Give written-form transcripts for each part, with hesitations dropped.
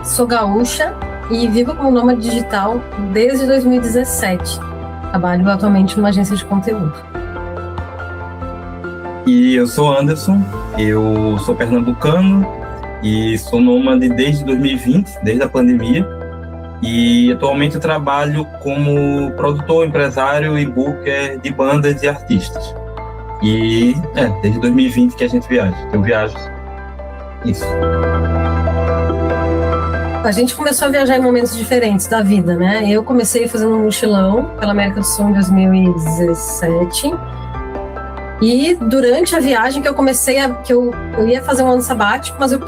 Sou gaúcha e vivo como nômade digital desde 2017. Trabalho atualmente numa agência de conteúdo. E eu sou Anderson, eu sou pernambucano e sou nômade desde 2020, desde a pandemia. E atualmente eu trabalho como produtor, empresário e booker de bandas e artistas. E desde 2020 que a gente viaja, eu viajo. Isso. A gente começou a viajar em momentos diferentes da vida, né? Eu comecei fazendo um mochilão pela América do Sul em 2017. E durante a viagem que eu comecei, que eu ia fazer um ano sabático, mas eu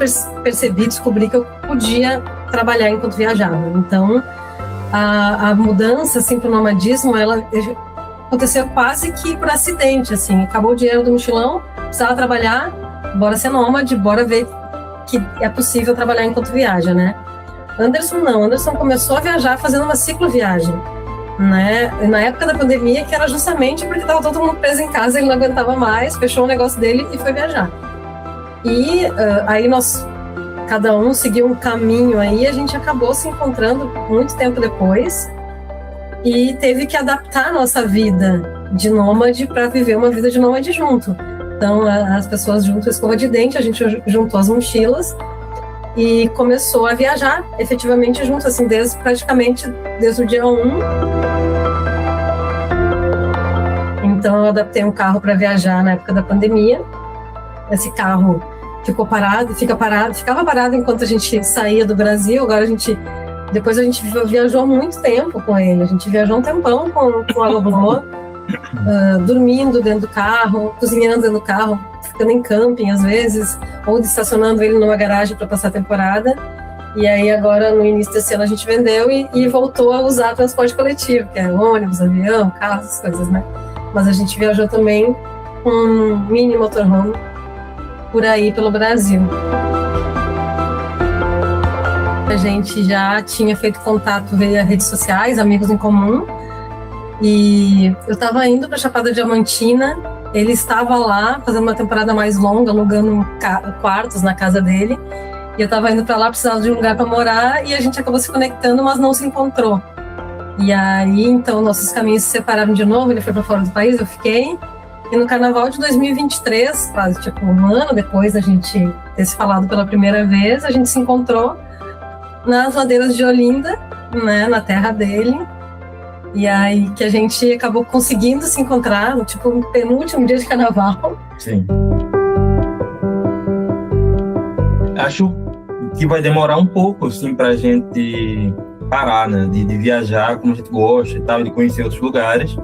descobri que eu podia trabalhar enquanto viajava. Então, a mudança, assim, para o nomadismo, ela aconteceu quase que por acidente, assim. Acabou o dinheiro do mochilão, precisava trabalhar, bora ser nômade, bora ver que é possível trabalhar enquanto viaja, né? Anderson não, Anderson começou a viajar fazendo uma cicloviagem, né? Na época da pandemia, que era justamente porque estava todo mundo preso em casa, ele não aguentava mais, fechou o negócio dele e foi viajar. E aí cada um seguiu um caminho aí, a gente acabou se encontrando muito tempo depois e teve que adaptar a nossa vida de nômade para viver uma vida de nômade junto. Então, as pessoas juntam a escova de dente, a gente juntou as mochilas e começou a viajar efetivamente junto, assim, praticamente desde o dia 1. Então, eu adaptei um carro para viajar na época da pandemia. Esse carro ficava parado enquanto a gente saía do Brasil. Agora depois a gente viajou muito tempo com ele. A gente viajou um tempão com a Lobô, dormindo dentro do carro, cozinhando dentro do carro, ficando em camping às vezes, ou estacionando ele numa garagem para passar a temporada. E aí agora, no início desse ano, a gente vendeu e voltou a usar transporte coletivo, que é ônibus, avião, carro, essas coisas, né? Mas a gente viajou também com um mini motorhome por aí pelo Brasil. A gente já tinha feito contato via redes sociais, amigos em comum, e eu estava indo para Chapada Diamantina, ele estava lá fazendo uma temporada mais longa, alugando quartos na casa dele, e eu estava indo para lá, precisava de um lugar para morar, e a gente acabou se conectando, mas não se encontrou. E aí, então, nossos caminhos se separaram de novo, ele foi para fora do país, eu fiquei. E no carnaval de 2023, quase tipo um ano depois da gente ter se falado pela primeira vez, a gente se encontrou nas ladeiras de Olinda, né, na terra dele. E aí que a gente acabou conseguindo se encontrar no tipo penúltimo dia de carnaval. Sim. Acho que vai demorar um pouco, assim, pra gente parar, né, de viajar como a gente gosta e tal, de conhecer outros lugares.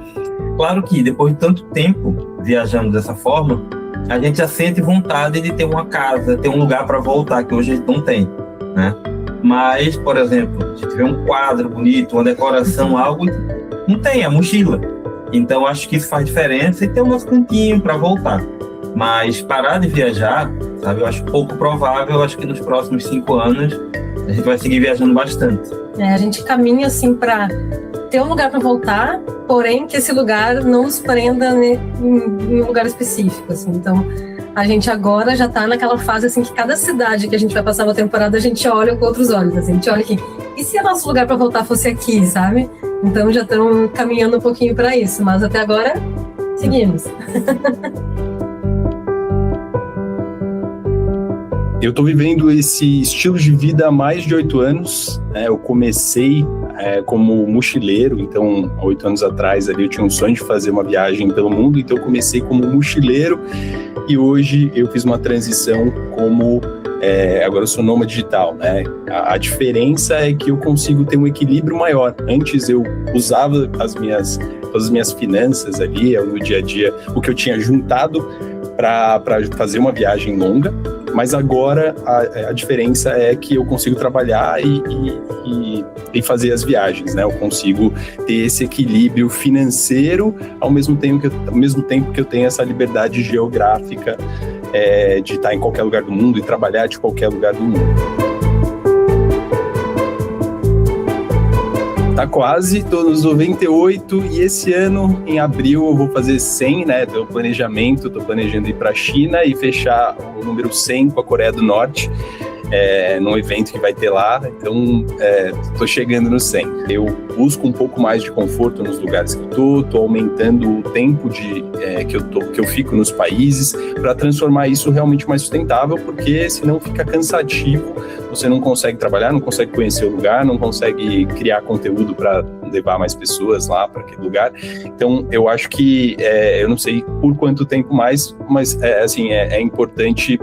Claro que depois de tanto tempo viajando dessa forma, a gente já sente vontade de ter uma casa, ter um lugar para voltar, que hoje a gente não tem, né? Mas, por exemplo, se tiver um quadro bonito, uma decoração, algo, não tem, a mochila. Então, acho que isso faz diferença e ter um nosso cantinho para voltar. Mas parar de viajar, sabe, eu acho pouco provável. Eu acho que nos próximos 5 anos a gente vai seguir viajando bastante. A gente caminha, assim, para ter um lugar para voltar, porém que esse lugar não nos prenda em um lugar específico, assim. Então, a gente agora já está naquela fase, assim, que cada cidade que a gente vai passar uma temporada, a gente olha com outros olhos, assim, a gente olha aqui, e se o nosso lugar para voltar fosse aqui, sabe? Então, já estamos caminhando um pouquinho para isso, mas até agora, seguimos. Eu estou vivendo esse estilo de vida há mais de 8 anos. Eu comecei como mochileiro, então, há 8 anos atrás, ali, eu tinha um sonho de fazer uma viagem pelo mundo, então eu comecei como mochileiro e hoje eu fiz uma transição como... agora eu sou nômade digital, né? A diferença é que eu consigo ter um equilíbrio maior. Antes eu usava todas as minhas finanças ali, no dia a dia, o que eu tinha juntado para fazer uma viagem longa, mas agora a diferença é que eu consigo trabalhar e fazer as viagens, né? Eu consigo ter esse equilíbrio financeiro ao mesmo tempo que eu tenho essa liberdade geográfica de estar em qualquer lugar do mundo e trabalhar de qualquer lugar do mundo. Tá quase, tô nos 98 e esse ano, em abril, eu vou fazer 100, né, do planejamento, tô planejando ir pra China e fechar o número 100 com a Coreia do Norte. num evento que vai ter lá, então tô chegando no 100. Eu busco um pouco mais de conforto nos lugares que eu tô aumentando o tempo que eu fico nos países para transformar isso realmente mais sustentável, porque senão fica cansativo, você não consegue trabalhar, não consegue conhecer o lugar, não consegue criar conteúdo para levar mais pessoas lá para aquele lugar. Então eu acho que eu não sei por quanto tempo mais, mas assim, é importante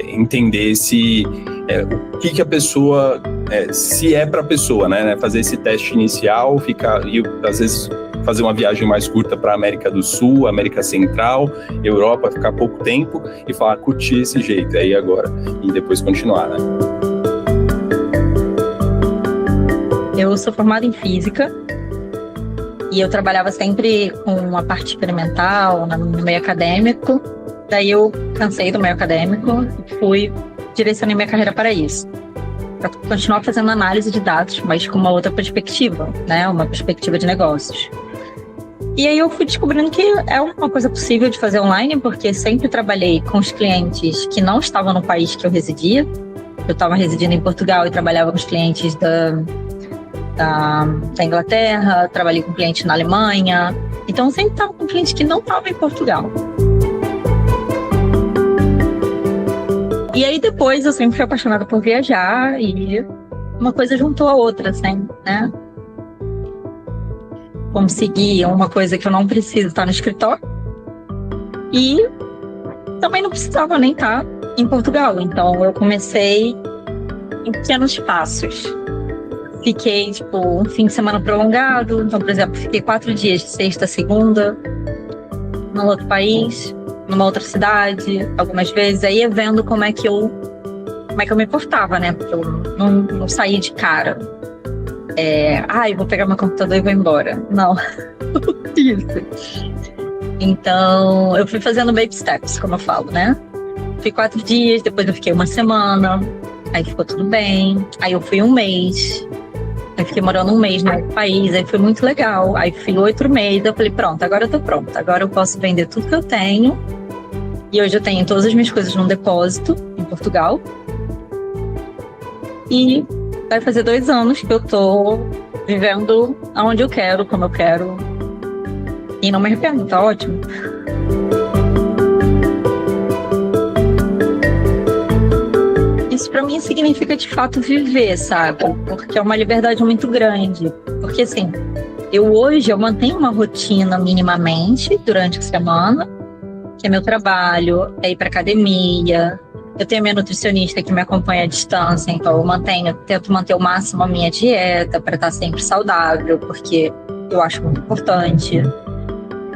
entender o que a pessoa, se é para a pessoa, né? Fazer esse teste inicial, e às vezes fazer uma viagem mais curta para a América do Sul, América Central, Europa, ficar pouco tempo e falar, curtir esse jeito, aí agora, e depois continuar, né? Eu sou formada em Física e eu trabalhava sempre com a parte experimental, no meio acadêmico. Daí eu cansei do meio acadêmico e direcionei minha carreira para isso. Para continuar fazendo análise de dados, mas com uma outra perspectiva, né? Uma perspectiva de negócios. E aí eu fui descobrindo que é uma coisa possível de fazer online, porque sempre trabalhei com os clientes que não estavam no país que eu residia. Eu estava residindo em Portugal e trabalhava com os clientes da Inglaterra, trabalhei com clientes na Alemanha. Então eu sempre estava com clientes que não estavam em Portugal. E aí depois eu sempre fui apaixonada por viajar e uma coisa juntou a outra, assim, né? Consegui uma coisa que eu não preciso estar no escritório e também não precisava nem estar em Portugal. Então eu comecei em pequenos passos. Fiquei, um fim de semana prolongado. Então, por exemplo, fiquei 4 dias, de sexta a segunda, num outro país, numa outra cidade, algumas vezes. Aí ia vendo como é que eu me portava, né? Porque eu não saí de cara. Eu vou pegar meu computador e vou embora. Não, isso. Então, eu fui fazendo baby steps, como eu falo, né? Fui 4 dias, depois eu fiquei uma semana, aí ficou tudo bem. Aí eu fui 1 mês, aí fiquei morando 1 mês no outro país, aí foi muito legal. Aí fui 8 meses, eu falei, pronto, agora eu tô pronta. Agora eu posso vender tudo que eu tenho. E hoje eu tenho todas as minhas coisas num depósito em Portugal. E vai fazer 2 anos que eu tô vivendo aonde eu quero, como eu quero. E não me arrependo, tá ótimo. Isso pra mim significa de fato viver, sabe? Porque é uma liberdade muito grande. Porque assim, hoje eu mantenho uma rotina minimamente durante a semana, que é meu trabalho, é ir pra academia. Eu tenho minha nutricionista que me acompanha à distância, então eu tento manter ao máximo a minha dieta para estar sempre saudável, porque eu acho muito importante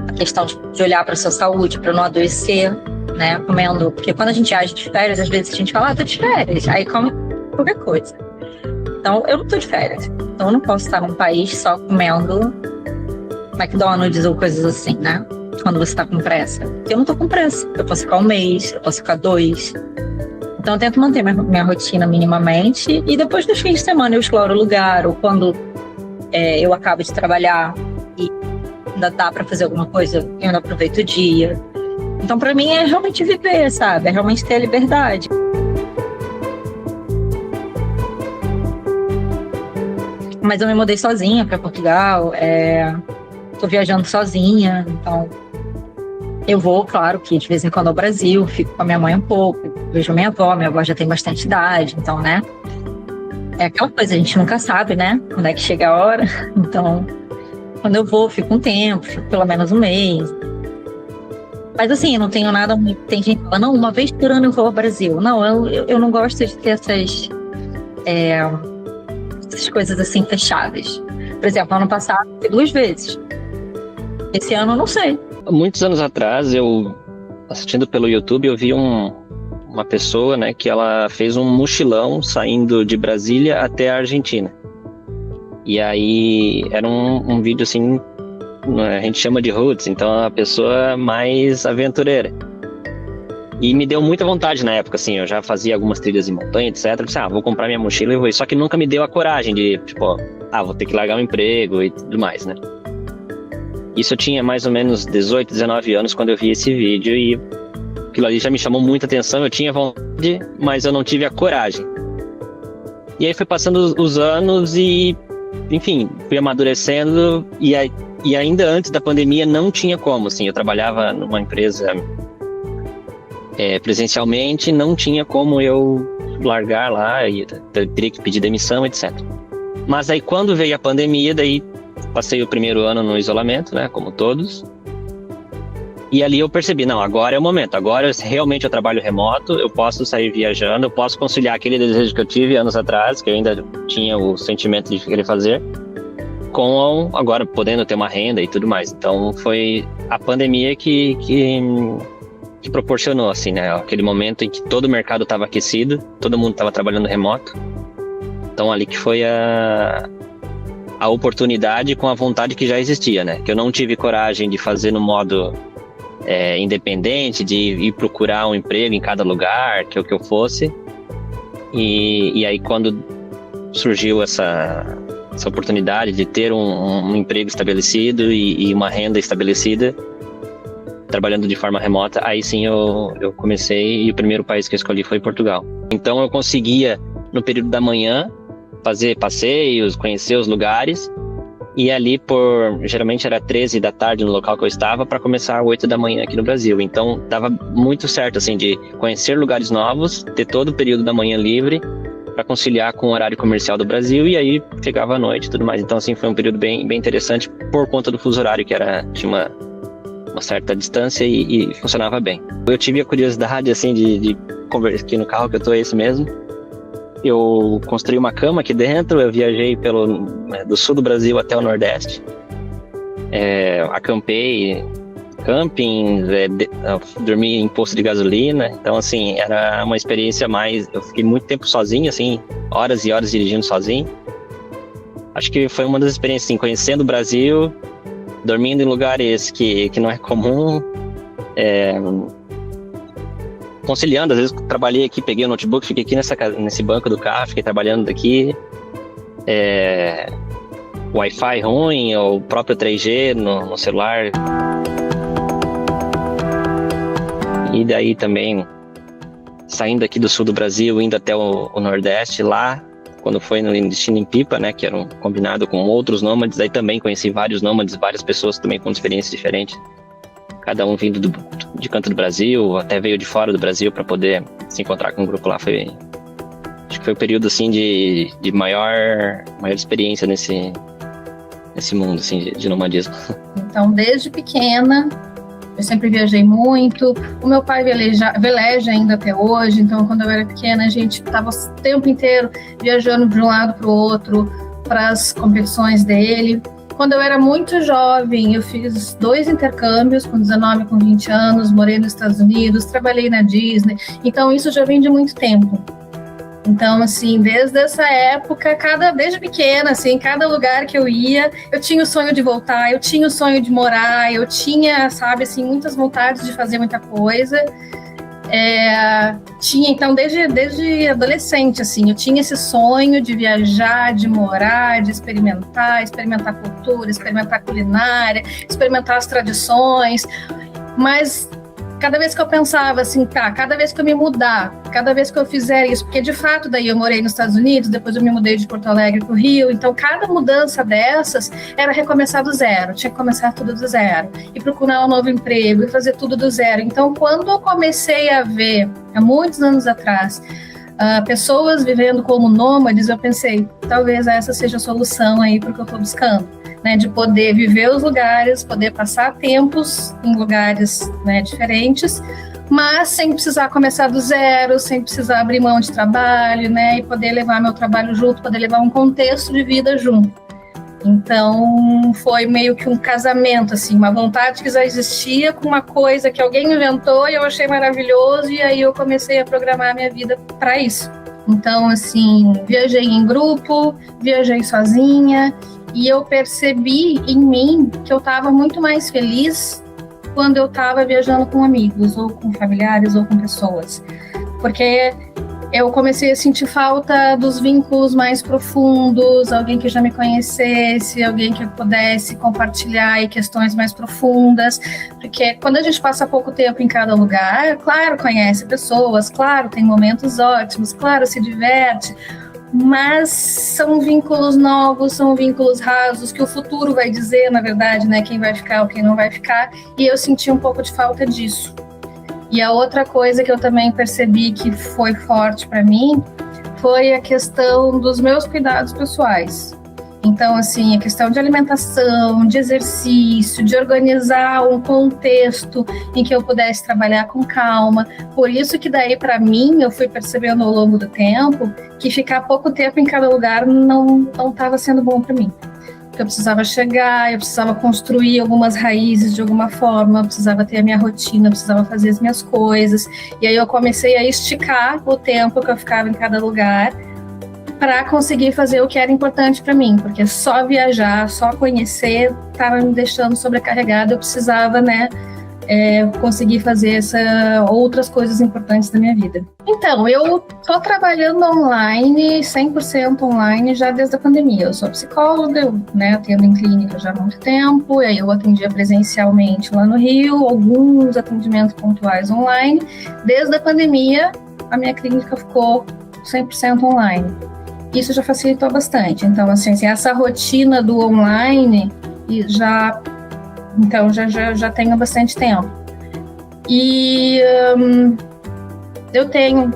a questão de olhar para a sua saúde, para não adoecer, né, comendo. Porque quando a gente age de férias, às vezes a gente fala, tô de férias, aí come qualquer coisa. Então, eu não tô de férias, então eu não posso estar num país só comendo McDonald's ou coisas assim, né? Quando você tá com pressa. Eu não tô com pressa. Eu posso ficar 1 mês, eu posso ficar 2. Então eu tento manter minha rotina minimamente e depois dos fins de semana eu exploro o lugar, ou quando eu acabo de trabalhar e ainda dá pra fazer alguma coisa, eu ainda aproveito o dia. Então pra mim é realmente viver, sabe? É realmente ter a liberdade. Mas eu me mudei sozinha pra Portugal, tô viajando sozinha, então eu vou, claro, que de vez em quando ao Brasil, fico com a minha mãe um pouco, vejo minha avó já tem bastante idade, então, né? É aquela coisa, a gente nunca sabe, né? Quando é que chega a hora. Então, quando eu vou, fico um tempo, fico pelo menos 1 mês. Mas assim, eu não tenho nada muito. Tem gente que fala, não, 1 vez por ano eu vou ao Brasil. Não, eu não gosto de ter essas coisas assim fechadas. Por exemplo, ano passado, fui 2 vezes. Esse ano eu não sei. Muitos anos atrás, eu assistindo pelo YouTube, eu vi uma pessoa, né, que ela fez um mochilão saindo de Brasília até a Argentina. E aí era um vídeo assim, a gente chama de roots, então é uma pessoa mais aventureira. E me deu muita vontade na época, assim, eu já fazia algumas trilhas em montanha, etc. Eu disse, vou comprar minha mochila e vou ir. Só que nunca me deu a coragem de, vou ter que largar o emprego e tudo mais, né? Isso eu tinha mais ou menos 18, 19 anos quando eu vi esse vídeo e aquilo ali já me chamou muita atenção, eu tinha vontade, mas eu não tive a coragem. E aí foi passando os anos e, enfim, fui amadurecendo e ainda antes da pandemia não tinha como, assim, eu trabalhava numa empresa presencialmente, não tinha como eu largar lá, e teria que pedir demissão, etc. Mas aí quando veio a pandemia, daí passei o primeiro ano no isolamento, né, como todos. E ali eu percebi, não, agora é o momento, agora realmente eu trabalho remoto, eu posso sair viajando, eu posso conciliar aquele desejo que eu tive anos atrás, que eu ainda tinha o sentimento de querer fazer, com agora podendo ter uma renda e tudo mais. Então foi a pandemia que proporcionou, assim, né, aquele momento em que todo o mercado estava aquecido, todo mundo estava trabalhando remoto. Então ali que foi a oportunidade com a vontade que já existia, né, que eu não tive coragem de fazer no modo independente, de ir procurar um emprego em cada lugar que eu fosse, e aí quando surgiu essa oportunidade de ter um emprego estabelecido e uma renda estabelecida, trabalhando de forma remota, aí sim eu comecei, e o primeiro país que eu escolhi foi Portugal. Então eu conseguia, no período da manhã, fazer passeios, conhecer os lugares, e ali geralmente era 13 da tarde no local que eu estava, para começar às 8 da manhã aqui no Brasil. Então dava muito certo, assim, de conhecer lugares novos, ter todo o período da manhã livre, para conciliar com o horário comercial do Brasil, e aí chegava à noite e tudo mais. Então, assim, foi um período bem, bem interessante por conta do fuso horário, que tinha uma certa distância e funcionava bem. Eu tive a curiosidade, assim, de conversar aqui no carro que eu tô, esse mesmo. Eu construí uma cama aqui dentro, eu viajei do sul do Brasil até o Nordeste. Acampei camping, dormi em posto de gasolina. Então, assim, era uma experiência mais... Eu fiquei muito tempo sozinho, assim, horas e horas dirigindo sozinho. Acho que foi uma das experiências, assim, conhecendo o Brasil, dormindo em lugares que não é comum, conciliando. Às vezes trabalhei aqui, peguei o notebook, fiquei aqui nesse banco do carro, fiquei trabalhando daqui. Wi-Fi ruim, ou o próprio 3G no celular. E daí também, saindo aqui do sul do Brasil, indo até o Nordeste, lá, quando foi no Destino em Pipa, né, que era um combinado com outros nômades, aí também conheci vários nômades, várias pessoas também com experiências diferentes. Cada um vindo de canto do Brasil, até veio de fora do Brasil para poder se encontrar com um grupo lá. Acho que foi o período, assim, de maior experiência nesse mundo, assim, de nomadismo. Então, desde pequena, eu sempre viajei muito. O meu pai veleja ainda até hoje, então quando eu era pequena a gente estava o tempo inteiro viajando de um lado para o outro, para as competições dele. Quando eu era muito jovem, eu fiz 2 intercâmbios, com 19 e com 20 anos, morei nos Estados Unidos, trabalhei na Disney, então isso já vem de muito tempo. Então, assim, desde essa época, desde pequena, assim, cada lugar que eu ia, eu tinha o sonho de voltar, eu tinha o sonho de morar, eu tinha, sabe, assim, muitas vontades de fazer muita coisa. Tinha, então, desde adolescente, assim, eu tinha esse sonho de viajar, de morar, de experimentar cultura, experimentar culinária, experimentar as tradições, mas cada vez que eu pensava assim, cada vez que eu me mudar, cada vez que eu fizer isso, porque de fato daí eu morei nos Estados Unidos, depois eu me mudei de Porto Alegre para o Rio, então cada mudança dessas era recomeçar do zero, tinha que começar tudo do zero, e procurar um novo emprego, e fazer tudo do zero. Então quando eu comecei a ver, há muitos anos atrás, pessoas vivendo como nômades, eu pensei, talvez essa seja a solução aí para o que eu estou buscando. Né, de poder viver os lugares, poder passar tempos em lugares, né, diferentes, mas sem precisar começar do zero, sem precisar abrir mão de trabalho, né, e poder levar meu trabalho junto, poder levar um contexto de vida junto. Então, foi meio que um casamento, assim, uma vontade que já existia com uma coisa que alguém inventou e eu achei maravilhoso, e aí eu comecei a programar a minha vida para isso. Então, assim, viajei em grupo, viajei sozinha, e eu percebi em mim que eu estava muito mais feliz quando eu estava viajando com amigos, ou com familiares, ou com pessoas. Porque eu comecei a sentir falta dos vínculos mais profundos, alguém que já me conhecesse, alguém que eu pudesse compartilhar aí questões mais profundas, porque quando a gente passa pouco tempo em cada lugar, claro, conhece pessoas, claro, tem momentos ótimos, claro, se diverte, mas são vínculos novos, são vínculos rasos, que o futuro vai dizer, na verdade, né, quem vai ficar ou quem não vai ficar, e eu senti um pouco de falta disso. E a outra coisa que eu também percebi que foi forte para mim foi a questão dos meus cuidados pessoais. Então, assim, a questão de alimentação, de exercício, de organizar um contexto em que eu pudesse trabalhar com calma. Por isso que daí, para mim, eu fui percebendo ao longo do tempo que ficar pouco tempo em cada lugar não estava sendo bom para mim. Eu precisava chegar, eu precisava construir algumas raízes de alguma forma, eu precisava ter a minha rotina, eu precisava fazer as minhas coisas. E aí eu comecei a esticar o tempo que eu ficava em cada lugar para conseguir fazer o que era importante para mim, porque só viajar, só conhecer, estava me deixando sobrecarregada, eu precisava, né, conseguir fazer outras coisas importantes da minha vida. Então, eu estou trabalhando online, 100% online, já desde a pandemia. Eu sou psicóloga, né, atendo em clínica já há muito tempo, e aí eu atendia presencialmente lá no Rio, alguns atendimentos pontuais online. Desde a pandemia, a minha clínica ficou 100% online. Isso já facilitou bastante. Então, assim, essa rotina do online já tenho bastante tempo. E eu tenho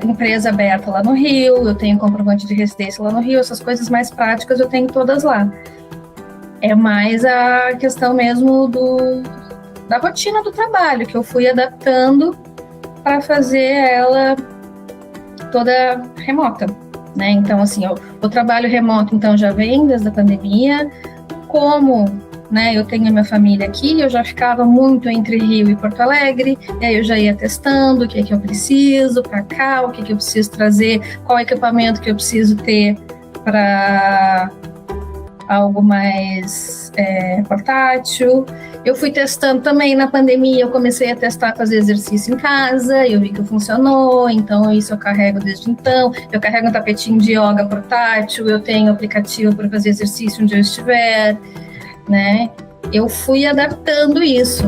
empresa aberta lá no Rio, eu tenho comprovante de residência lá no Rio, essas coisas mais práticas eu tenho todas lá. É mais a questão mesmo da rotina do trabalho, que eu fui adaptando para fazer ela toda remota, né? Então, assim, o trabalho remoto então já vem desde a pandemia, né, eu tenho a minha família aqui, eu já ficava muito entre Rio e Porto Alegre, e aí eu já ia testando o que é que eu preciso para cá, o que é que eu preciso trazer, qual equipamento que eu preciso ter para algo mais portátil. Eu fui testando também na pandemia, eu comecei a testar fazer exercício em casa, eu vi que funcionou, então isso eu carrego desde então. Eu carrego um tapetinho de yoga portátil, eu tenho aplicativo para fazer exercício onde eu estiver, né? Eu fui adaptando isso.